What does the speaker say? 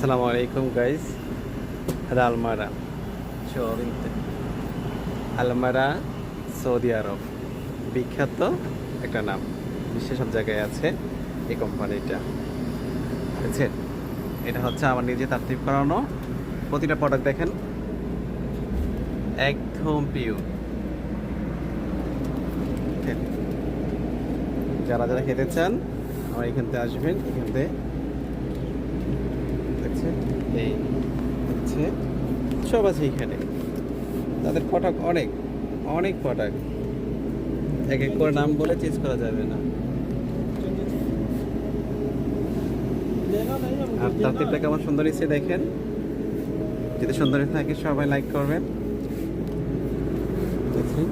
আসসালামু আলাইকুম guys. আলমারা আলমারা Saudi আরব বিখ্যাত একটা নাম, বিশ্বের সব জায়গায় আছে এই কোম্পানিটা। বুঝছেন, এটা হচ্ছে আমার নিজে তারতিব করানো। প্রতিটা প্রোডাক্ট দেখেন একদম পিওর। যারা যারা খেতে চান আমার এখান থেকে আসবেন, এখান থেকে দেখছেন এই হচ্ছে সব আছে এখানে। তাদের প্রোডাক্ট অনেক অনেক প্রোডাক্ট, এক এক করে নাম বলে চেঞ্জ করা যাবে না। আর তারতিবটা কেমন সুন্দর এসে দেখেন। যদি সুন্দর থাকে সবাই লাইক করবেন। দেখছি